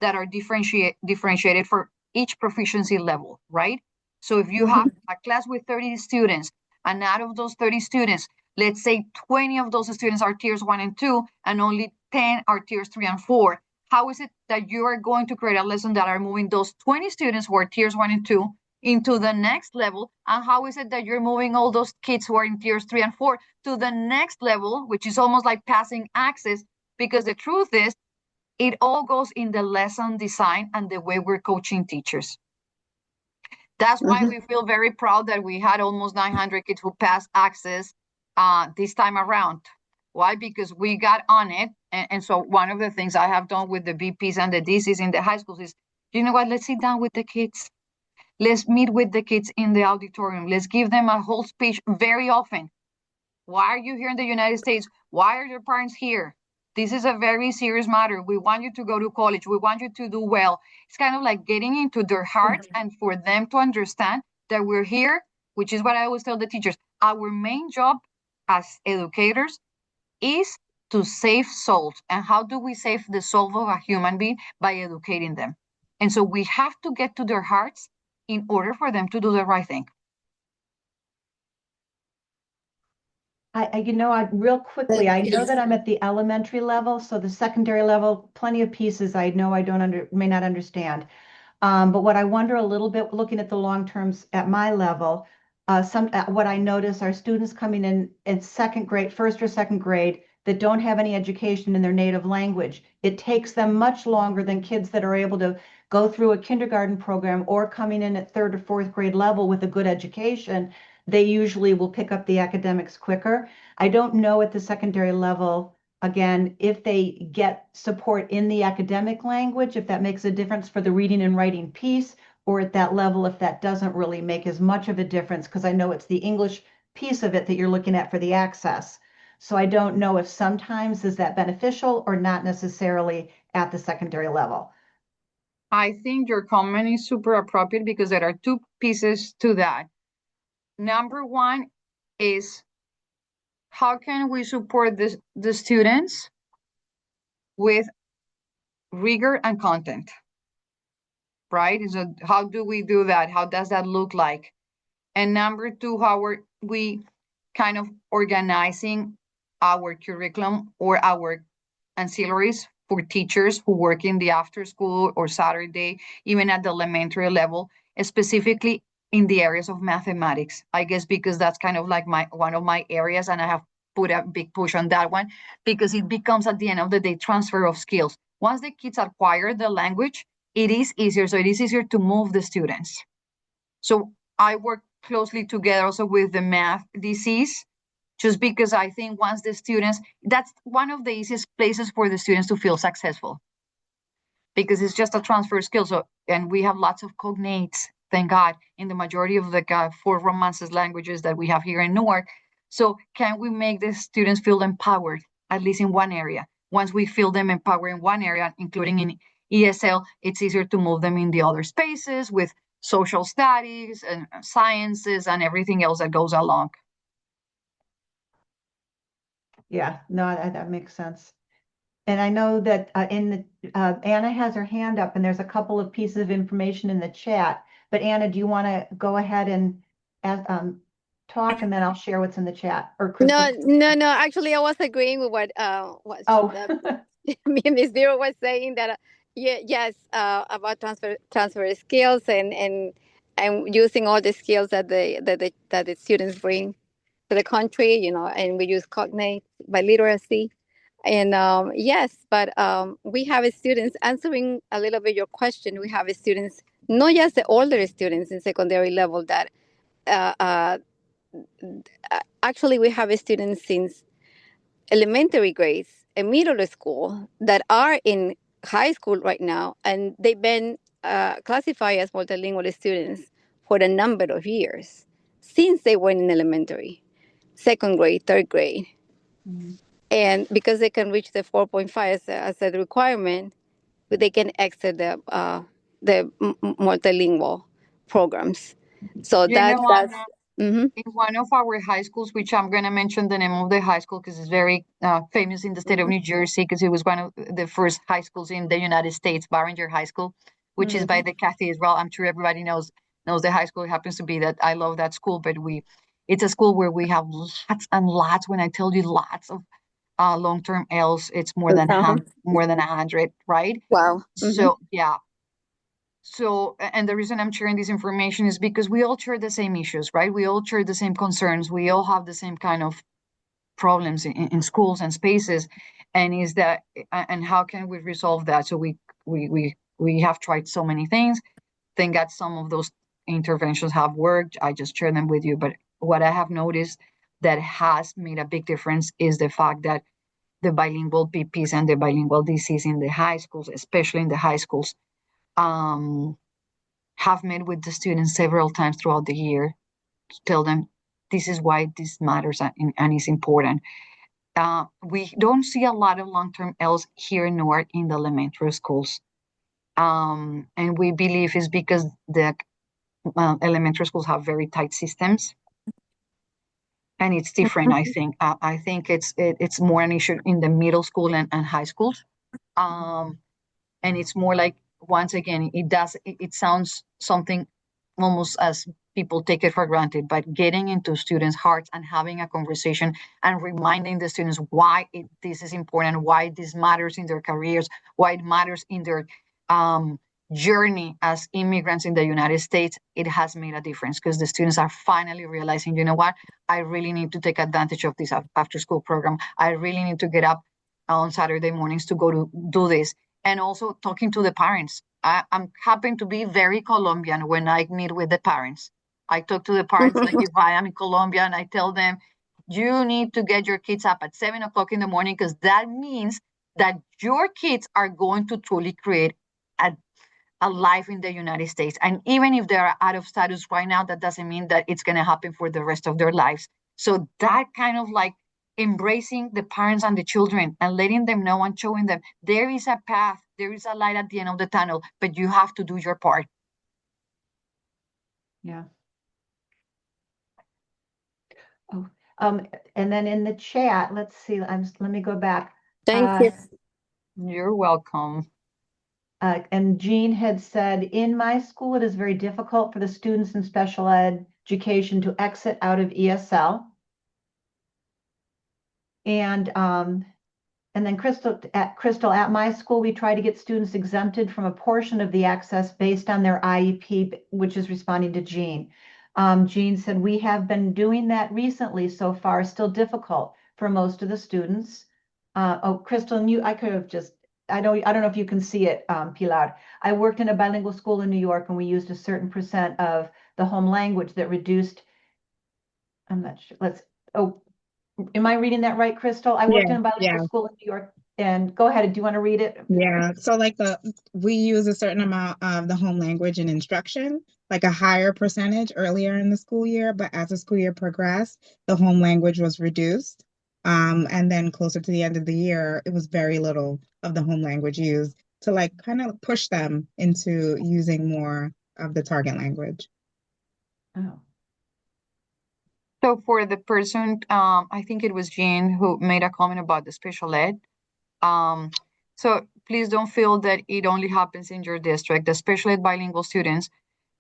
that are differentiated for each proficiency level, right? So if you have a class with 30 students, and out of those 30 students, let's say 20 of those students are tiers 1 and 2, and only 10 are tiers 3 and 4, how is it that you are going to create a lesson that are moving those 20 students who are tiers 1 and 2 into the next level? And how is it that you're moving all those kids who are in tiers 3 and 4 to the next level, which is almost like passing access? Because the truth is, it all goes in the lesson design and the way we're coaching teachers. That's why we feel very proud that we had almost 900 kids who passed access this time around. Why? Because we got on it. And so one of the things I have done with the VPs and the DCs in the high schools is, you know what, let's sit down with the kids. Let's meet with the kids in the auditorium. Let's give them a whole speech very often. Why are you here in the United States? Why are your parents here? This is a very serious matter. We want you to go to college. We want you to do well. It's kind of like getting into their hearts and for them to understand that we're here, which is what I always tell the teachers. Our main job as educators is to save souls. And how do we save the soul of a human being? By educating them. And so we have to get to their hearts in order for them to do the right thing. Real quickly, I know that I'm at the elementary level, so the secondary level, plenty of pieces I know I may not understand. But what I wonder a little bit, looking at the long terms at my level, what I notice are students coming in second grade, first or second grade, that don't have any education in their native language. It takes them much longer than kids that are able to go through a kindergarten program or coming in at third or fourth grade level with a good education. They usually will pick up the academics quicker. I don't know at the secondary level, again, if they get support in the academic language, if that makes a difference for the reading and writing piece, or at that level if that doesn't really make as much of a difference, because I know it's the English piece of it that you're looking at for the access. So I don't know if sometimes is that beneficial or not necessarily at the secondary level. I think your comment is super appropriate because there are two pieces to that. Number one is how can we support the students with rigor and content, right? So how do we do that? How does that look like? And number two, how are we kind of organizing our curriculum or our ancillaries for teachers who work in the after school or Saturday, even at the elementary level, specifically in the areas of mathematics. I guess because that's kind of like one of my areas, and I have put a big push on that one because it becomes at the end of the day transfer of skills. Once the kids acquire the language, it is easier. So it is easier to move the students. So I work closely together also with the math DCs, just because I think once the students, that's one of the easiest places for the students to feel successful because it's just a transfer skill. So, and we have lots of cognates, thank God, in the majority of the 4 Romances languages that we have here in Newark. So can we make the students feel empowered, at least in one area? Once we feel them empowered in one area, including in ESL, it's easier to move them in the other spaces with social studies and sciences and everything else that goes along. Yeah, no, that makes sense. And I know that Anna has her hand up, and there's a couple of pieces of information in the chat. But Anna, do you want to go ahead and talk, and then I'll share what's in the chat? Or Crystal? No. Actually, I was agreeing with what Oh, Miss Vero was saying that yes, about transfer skills and using all the skills that the students bring to the country, and we use cognate by literacy. And yes, but we have students answering a little bit your question. We have students, not just the older students in secondary level that uh, uh, actually we have students since elementary grades and middle school that are in high school right now, and they've been classified as multilingual students for a number of years since they were in elementary, second grade, third grade. mm-hmm. And because they can reach the 4.5 as a requirement, they can exit the multilingual programs. So You know, that's mhm. in one of our high schools, which I'm going to mention the name of the high school because it's very famous in the state of New Jersey because it was one of the first high schools in the United States, Bergen High School, which is by the cathedral. I'm sure everybody knows the high school. It happens to be that I love that school, but it's a school where we have lots and lots. When I tell you lots of long-term L's, it's more than more than 100, right? Wow. So yeah. So, and the reason I'm sharing this information is because we all share the same issues, right? We all share the same concerns. We all have the same kind of problems in schools and spaces. And and how can we resolve that? So we have tried so many things. Thank God some of those interventions have worked. I just share them with you. But what I have noticed that has made a big difference is the fact that the bilingual PPs and the bilingual DCs in the high schools, especially in the high schools, have met with the students several times throughout the year to tell them this is why this matters and is important. We don't see a lot of long-term Ls here in Newark in the elementary schools. And we believe it's because the elementary schools have very tight systems. And it's different, I think. I think it's more an issue in the middle school and high schools. And it's more like, once again, it sounds something almost as people take it for granted, but getting into students' hearts and having a conversation and reminding the students why this is important, why this matters in their careers, why it matters in their journey as immigrants in the United States, it has made a difference because the students are finally realizing, you know what, I really need to take advantage of this after school program. I really need to get up on Saturday mornings to go to do this. And also talking to the parents. I'm happen to be very Colombian when I meet with the parents. I talk to the parents like if I am in Colombia and I tell them, you need to get your kids up at 7 o'clock in the morning because that means that your kids are going to truly create life in the United States. And even if they're out of status right now, that doesn't mean that it's going to happen for the rest of their lives. So that kind of like embracing the parents and the children and letting them know and showing them there is a path, there is a light at the end of the tunnel, but you have to do your part. Yeah. Oh, and then in the chat, let's see, let me go back. Thank you. You're welcome. And Jean had said, in my school, it is very difficult for the students in special education to exit out of ESL. And then Crystal, at my school, we try to get students exempted from a portion of the access based on their IEP, which is responding to Jean. Jean said, we have been doing that recently so far, still difficult for most of the students. Oh, Crystal, and I could have just, I don't know if you can see it, Pilar. I worked in a bilingual school in New York, and we used a certain percent of the home language that reduced, I'm not sure, am I reading that right, Crystal? I worked in a bilingual school in New York, and go ahead. Do you want to read it? Yeah. So like we use a certain amount of the home language in instruction, like a higher percentage earlier in the school year, but as the school year progressed, the home language was reduced. And then closer to the end of the year, it was very little of the home language used to like kind of push them into using more of the target language. Oh. So for the person, I think it was Jean who made a comment about the special ed. So please don't feel that it only happens in your district. The special ed bilingual students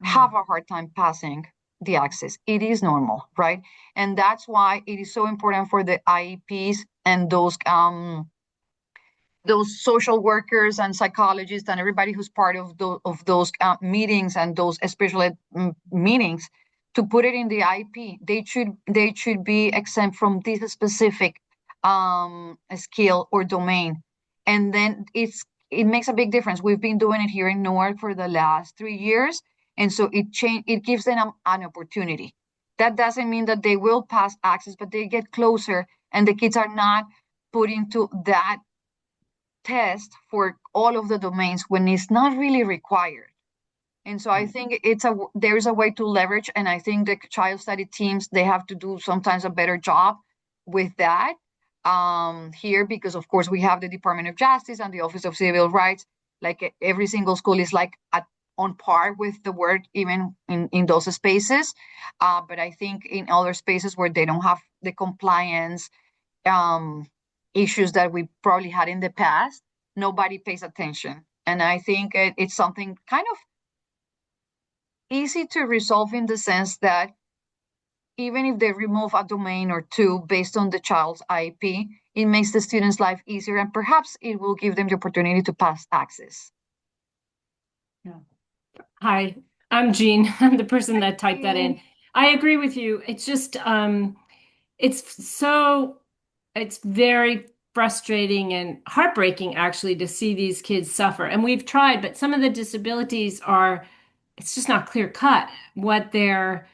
have a hard time passing the access. It is normal, right? And that's why it is so important for the IEPs and those social workers and psychologists and everybody who's part of those meetings and those special ed meetings to put it in the IEP. They should be exempt from this specific skill or domain, and then it makes a big difference. We've been doing it here in Newark for the last 3 years, and so it gives them an opportunity. That doesn't mean that they will pass access, but they get closer, and the kids are not put into that test for all of the domains when it's not really required. And so I think there's a way to leverage, and I think the child study teams, they have to do sometimes a better job with that here, because of course we have the Department of Justice and the Office of Civil Rights. Like every single school is like on par with the work, even in those spaces. But I think in other spaces where they don't have the compliance issues that we probably had in the past, nobody pays attention. And I think it's something kind of easy to resolve in the sense that even if they remove a domain or two based on the child's IEP, it makes the student's life easier, and perhaps it will give them the opportunity to pass access. Yeah. Hi, I'm Jean. I'm the person that typed that in. I agree with you. It's just, it's very frustrating and heartbreaking actually to see these kids suffer. And we've tried, but some of the disabilities it's just not clear cut what they're,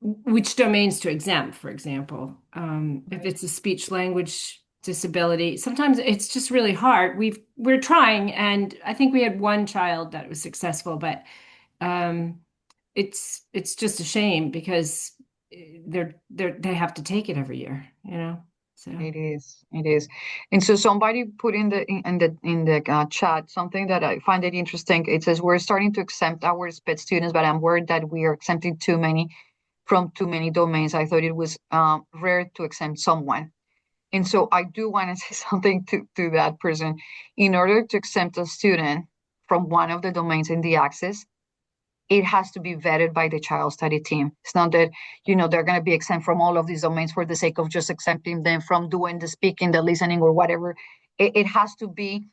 which domains to exempt, for example. If it's a speech language disability, sometimes it's just really hard. We're trying, and I think we had one child that was successful, but it's just a shame because they have to take it every year, you know. So it is. And so somebody put in the chat something that I find it interesting. It says we're starting to exempt our SPED students, but I'm worried that we are exempting too many from too many domains. I thought it was rare to exempt someone. And so I do want to say something to that person. In order to exempt a student from one of the domains in the access, it has to be vetted by the child study team. It's not that, they're going to be exempt from all of these domains for the sake of just exempting them from doing the speaking, the listening, or whatever. It has to be,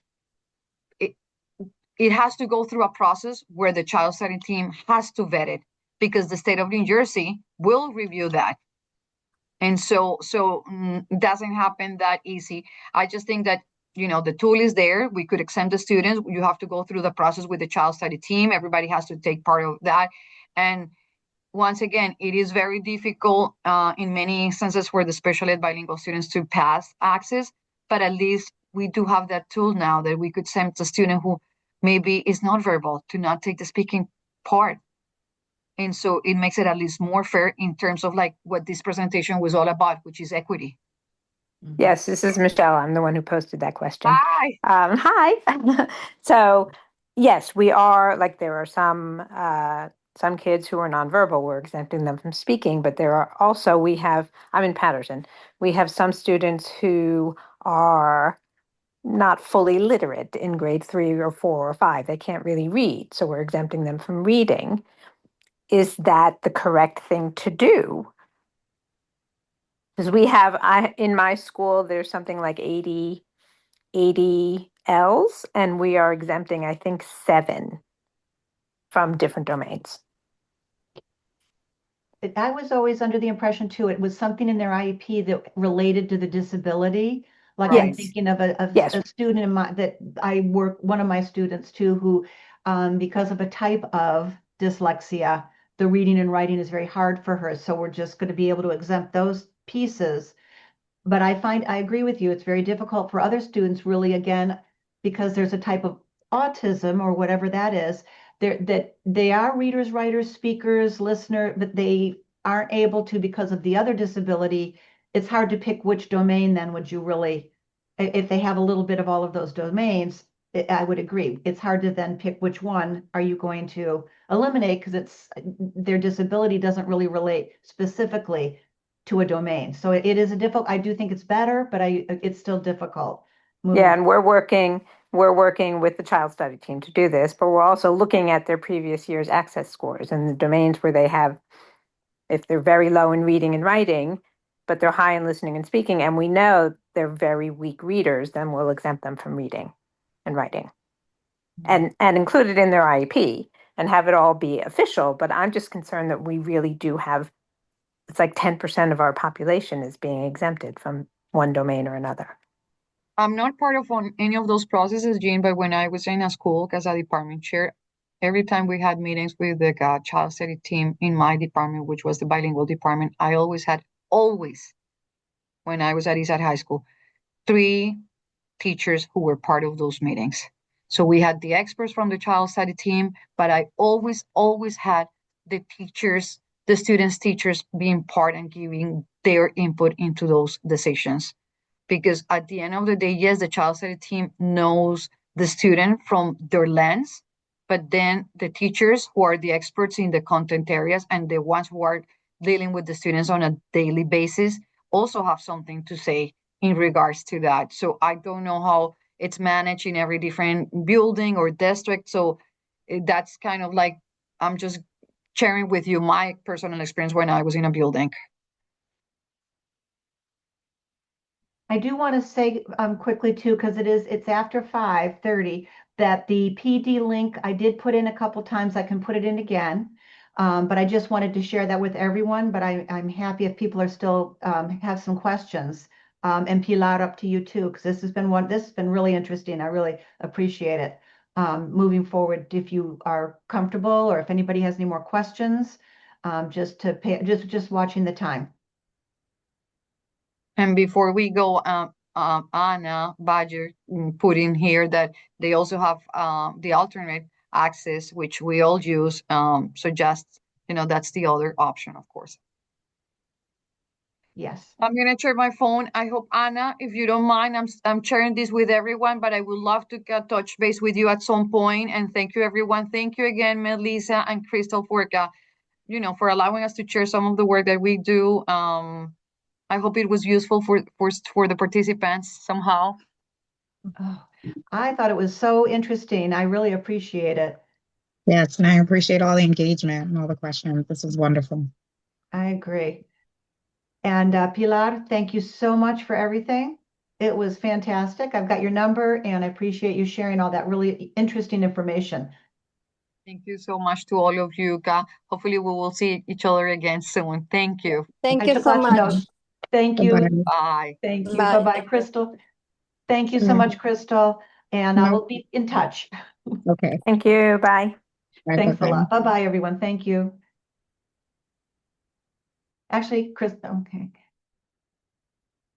it has to go through a process where the child study team has to vet it, because the state of New Jersey will review that. And so it doesn't happen that easy. I just think that, the tool is there. We could exempt the students. You have to go through the process with the child study team. Everybody has to take part of that. And once again, it is very difficult in many instances for the special ed bilingual students to pass access, but at least we do have that tool now that we could exempt a student who maybe is not verbal, to not take the speaking part. And so it makes it at least more fair in terms of like what this presentation was all about, which is equity. Yes, this is Michelle. I'm the one who posted that question. Hi. Hi. So, yes, we are like there are some kids who are nonverbal. We're exempting them from speaking, but there are also I'm in Patterson. We have some students who are not fully literate in grade 3 or 4 or 5. They can't really read, so we're exempting them from reading. Is that the correct thing to do? Because in my school, there's something like 80 Ls, and we are exempting, I think, 7 from different domains. I was always under the impression too, it was something in their IEP that related to the disability. Like I'm Yes. thinking of a Yes. student one of my students too, who, because of a type of dyslexia, the reading and writing is very hard for her. So we're just going to be able to exempt those pieces. But I agree with you. It's very difficult for other students, really, again, because there's a type of autism or whatever that is, that they are readers, writers, speakers, listener, but they aren't able to because of the other disability. It's hard to pick which domain then would you really, if they have a little bit of all of those domains, I would agree. It's hard to then pick which one are you going to eliminate because their disability doesn't really relate specifically to a domain. So it is I do think it's better, but it's still difficult. Yeah, and we're working with the child study team to do this, but we're also looking at their previous year's access scores and the domains where they have, if they're very low in reading and writing, but they're high in listening and speaking, and we know they're very weak readers, then we'll exempt them from reading and writing and include it in their IEP and have it all be official. But I'm just concerned that we really do have, it's like 10% of our population is being exempted from one domain or another. I'm not part of any of those processes, Jean, but when I was in a school as a department chair, every time we had meetings with the child study team in my department, which was the bilingual department, I always, when I was at Eastside High School, 3 teachers who were part of those meetings. So we had the experts from the child study team, but I always had the teachers, the students' teachers being part and giving their input into those decisions. Because at the end of the day, yes, the child study team knows the student from their lens, but then the teachers who are the experts in the content areas and the ones who are dealing with the students on a daily basis also have something to say in regards to that. So I don't know how it's managed in every different building or district. So that's kind of like, I'm just sharing with you my personal experience when I was in a building. I do want to say quickly too, because it's after 5:30, that the PD link I did put in a couple times. I can put it in again. But I just wanted to share that with everyone. But I'm happy if people are still have some questions. And Pilar, up to you too, because this has been really interesting. I really appreciate it. Moving forward, if you are comfortable or if anybody has any more questions, just watching the time. And before we go, Anna Badger put in here that they also have the alternate access, which we all use. So just, that's the other option, of course. Yes. I'm going to share my phone. I hope, Anna, if you don't mind, I'm sharing this with everyone, but I would love to touch base with you at some point. And thank you, everyone. Thank you again, Melissa and Crystal, for allowing us to share some of the work that we do. I hope it was useful for the participants somehow. Oh, I thought it was so interesting. I really appreciate it. Yes, and I appreciate all the engagement and all the questions. This is wonderful. I agree. And Pilar, thank you so much for everything. It was fantastic. I've got your number and I appreciate you sharing all that really interesting information. Thank you so much to all of you. Hopefully we will see each other again soon. Thank you. Thank you so much. Thank you. Bye-bye. Bye. Thank you. Bye. Bye-bye, Crystal. Thank you so much, Crystal. And I will be in touch. Okay. Thank you. Bye. Thanks a Bye-bye. lot. Bye-bye, everyone. Thank you. Actually, Crystal, okay.